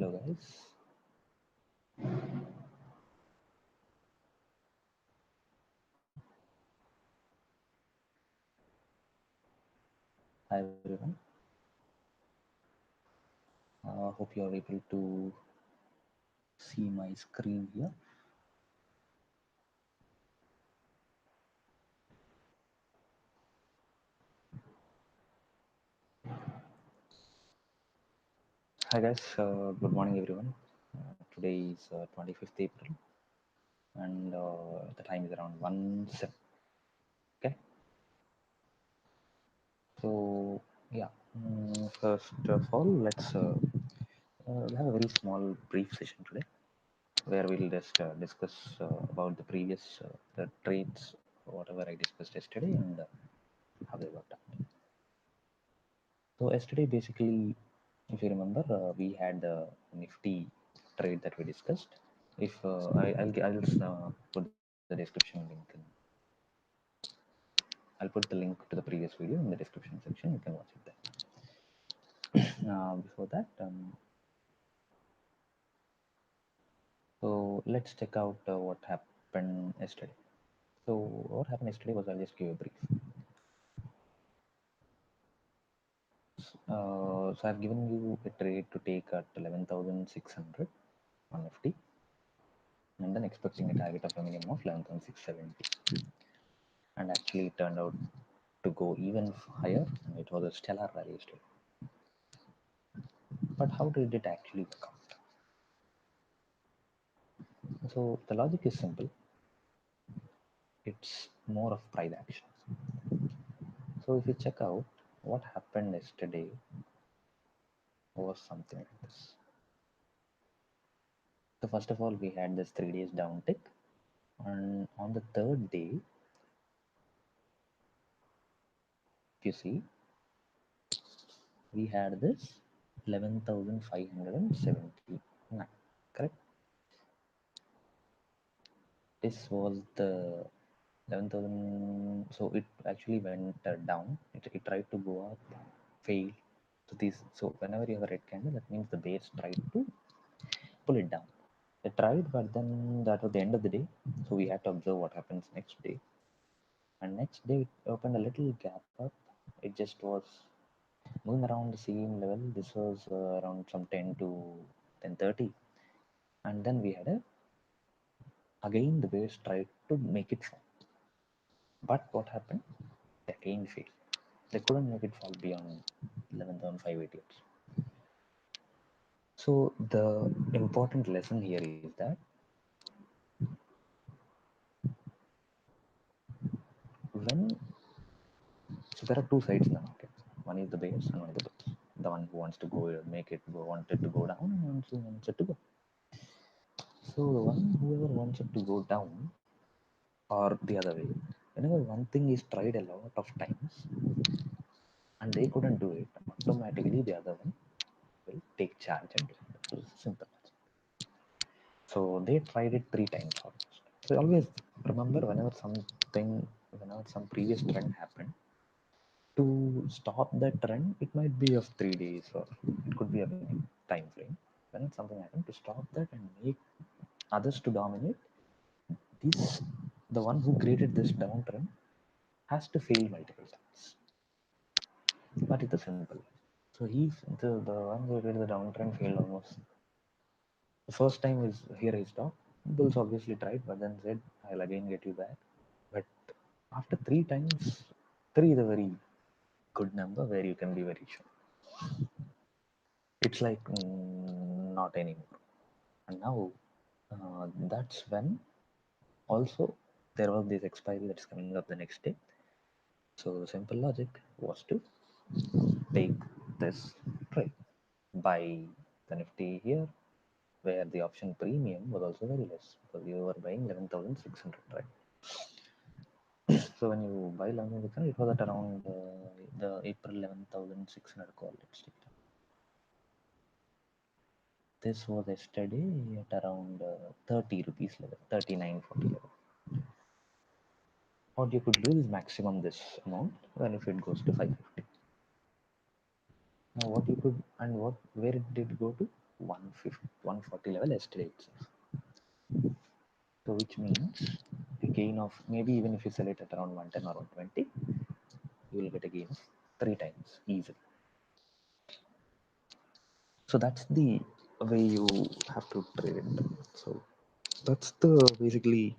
Hello, guys. Hi, everyone. Hope you are able to see my screen here. Hi, guys. Good morning, everyone. Today is 25th April, and the time is around 1 7. Okay. So, yeah. First of all, let's have a very small, brief session today where we'll just discuss about the previous the trades, whatever I discussed yesterday, and how they worked out. So yesterday, basically, if you remember, we had the Nifty trade that we discussed. If I'll just put the description link. I'll put the link to the previous video in the description section. You can watch it there. Before that, so let's check out what happened yesterday. So what happened yesterday was I'll just give a brief. So I've given you a trade to take at 11,600 on Nifty, and then expecting a target of a minimum of 11,670, and actually it turned out to go even higher, and it was a stellar rally yesterday. But how did it actually work out? So the logic is simple. It's more of price action. So if you check out what happened yesterday was something like this. So first of all, we had this 3 days downtick, and on the third day, if you see, we had this 11,579. Correct? This was the 11,000. So it actually went down. It tried to go up, failed. So this. So whenever you have a red candle, that means the base tried to pull it down. They tried, but then that was the end of the day. So we had to observe what happens next day. And next day it opened a little gap up. It just was moving around the same level. This was around some 10 to 10:30, and then we had a again the base tried to make it fall. But what happened? They again failed. They couldn't make it fall beyond 11,588. So the important lesson here is that when so there are two sides in the market. One is the bears and one is the bulls. The one who wants to go make it go wanted to go down and one who wants it to go. So the one whoever wants it to go down or the other way, whenever one thing is tried a lot of times and they couldn't do it, automatically the other one will take charge and do it. So it's simple. So they tried it 3 times almost. So always remember whenever some previous trend happened, to stop that trend, it might be of 3 days or it could be a any time frame. When something happened, to stop that and make others to dominate, this the one who created this downtrend has to fail multiple times. But it's a simple. So the one who created the downtrend failed almost. The first time is here he stopped. Bulls obviously tried, but then said, "I'll again get you back." But after 3 times, three is a very good number where you can be very sure. It's like not anymore. And now that's when also there was this expiry that's coming up the next day. So the simple logic was to take this trade, buy the Nifty here, where the option premium was also very less because you were buying 11,600, right? So when you buy 11,600, it was at around the April 11,600 call. Let's take it. This was yesterday at around 30 rupees level, 39.40 level. What you could do is maximum this amount, then if it goes to 550. Now what you could and what where it did go to? 150, 140 level yesterday itself. So which means a gain of, maybe even if you sell it at around 110 or 120, you will get a gain of 3 times easily. So that's the way you have to trade it. So that's the basically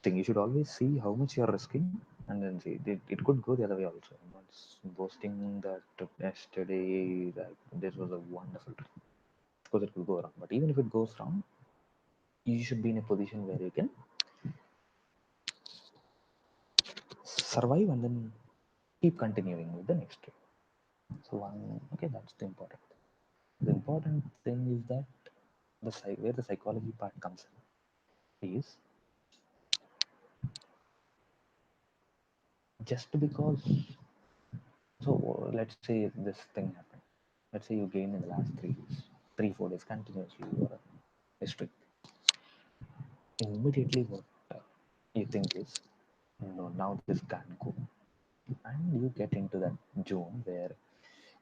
thing. You should always see how much you are risking and then see it could go the other way also. I'm not boasting that yesterday that this was a wonderful trade. Of course it could go wrong, but even if it goes wrong, you should be in a position where you can survive and then keep continuing with the next trade. So okay, that's the important thing. The important thing is that where the psychology part comes in is just because. So let's say this thing happened. Let's say you gain in the last 3 days, 3 4 days continuously. You are a streak. Immediately, what you think is, no, now this can't go, and you get into that zone where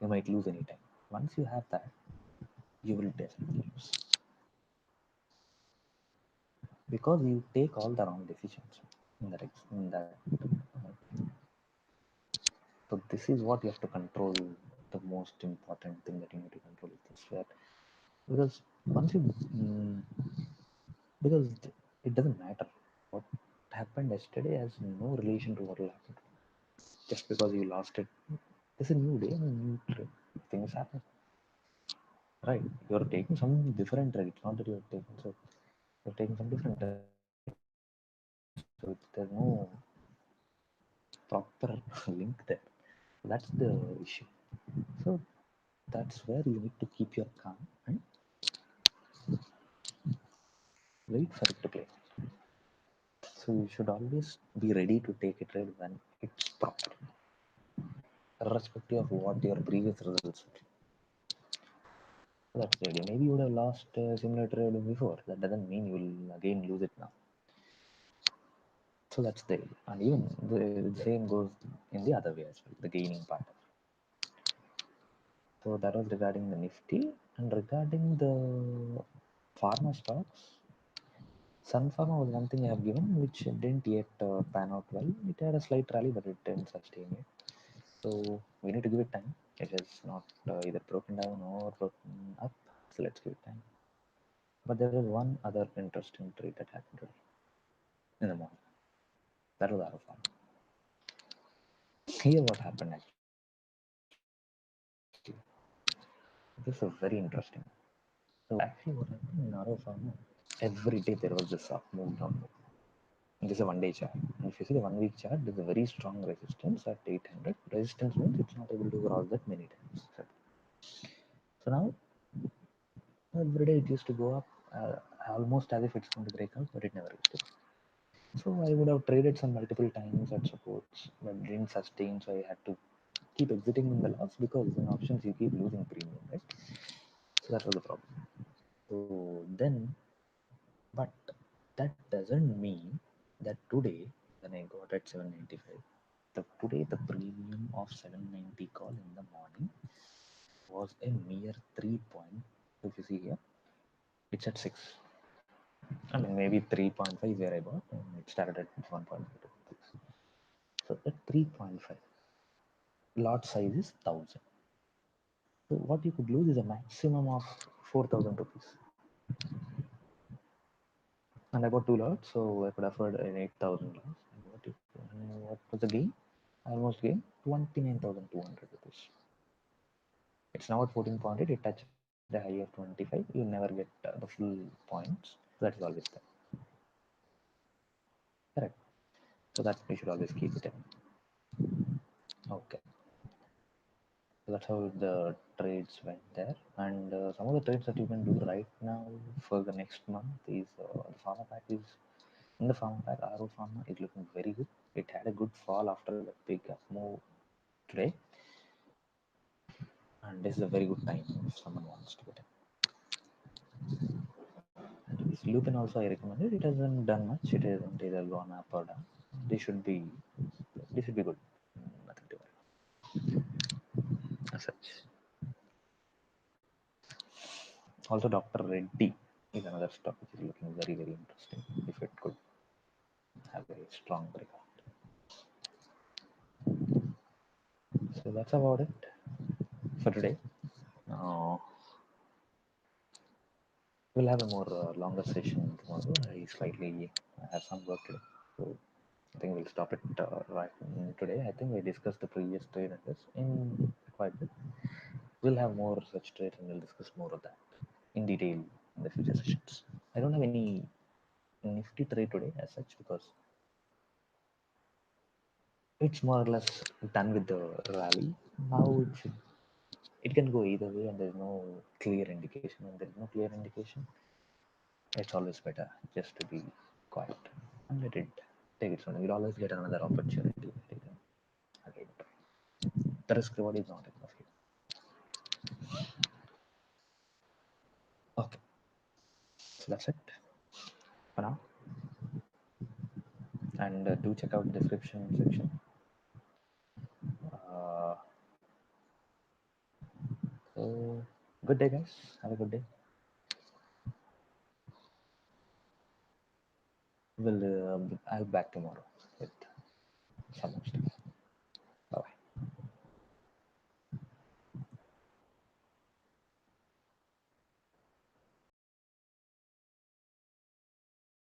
you might lose anytime. Once you have that, you will definitely lose because you take all the wrong decisions in that. So this is what you have to control. The most important thing that you need to control is this, where because once you because it doesn't matter what happened yesterday has no relation to what will happen just because you lost it. It's a new day and a new trip. Things happen, right? You're taking some different trade. It's not that you're taking some different trade. So there's no proper link there. That's the issue. So that's where you need to keep your calm and wait for it to play. So you should always be ready to take a trade when it's proper, irrespective of what your previous results were. So that's the idea. Maybe you would have lost a similar trade before. That doesn't mean you will again lose it now. So that's the idea. And even the same goes in the other way as well, the gaining part. So that was regarding the Nifty. And regarding the pharma stocks, Sun Pharma was one thing I have given which didn't yet pan out well. It had a slight rally, but it didn't sustain it. So we need to give it time. It has not either broken down or broken up. So let's give it time. But there was one other interesting trade that happened today in the morning. That was Arrow Farm. Here, what happened actually? This is very interesting. So actually, what happened in Arrow Farm? Every day there was this up move down move. This is a 1 day chart. And if you see the 1 week chart, there's a very strong resistance at 800. Resistance means it's not able to cross that many times. So now every day it used to go up almost as if it's going to break out, but it never used to. So I would have traded some multiple times at supports, but didn't sustain. So I had to keep exiting in the loss because in options you keep losing premium, right? So that was the problem. So then, but that doesn't mean that today when I got at 795, today the premium of 790 call in the morning was a mere 3 point. If you see here, it's at 6. I mean, maybe 3.5 where I bought, and it started at 1.5. So at 3.5, lot size is 1000. So what you could lose is a maximum of 4,000 rupees. And I bought 2 lots, so I could afford an 8,000 loss. What was the gain? I almost gained 29,200 rupees. It's now at 14.8. It touched a high of 25. You never get the full points. So that is always there. Correct. So that we should always keep it in. Okay. So that's how the trades went there. And some of the trades that you can do right now for the next month is the pharma pack is in the pharma pack. RO Pharma is looking very good. It had a good fall after the big up move today, and this is a very good time if someone wants to get it. And this Lupin also I recommended. It hasn't done much. It hasn't either gone up or down. They should be they should be good. Nothing to worry as such. Also, Dr. Reddy is another stock which is looking very, very interesting if it could have a strong breakout. So that's about it for today. Now we'll have a more longer session tomorrow. I have some work today, so I think we'll stop it right today. I think we discussed the previous trade and this in quite a bit. We'll have more such trades and we'll discuss more of that in detail in the future sessions. I don't have any nifty trade today as such because it's more or less done with the rally. Now it can go either way and there's no clear indication. When there's no clear indication, it's always better just to be quiet and let it take its own. You'll always get another opportunity again. The risk reward is not enough here. Okay, so that's it for now. And do check out the description section. Uh, so good day, guys. Have a good day. I'll be back tomorrow with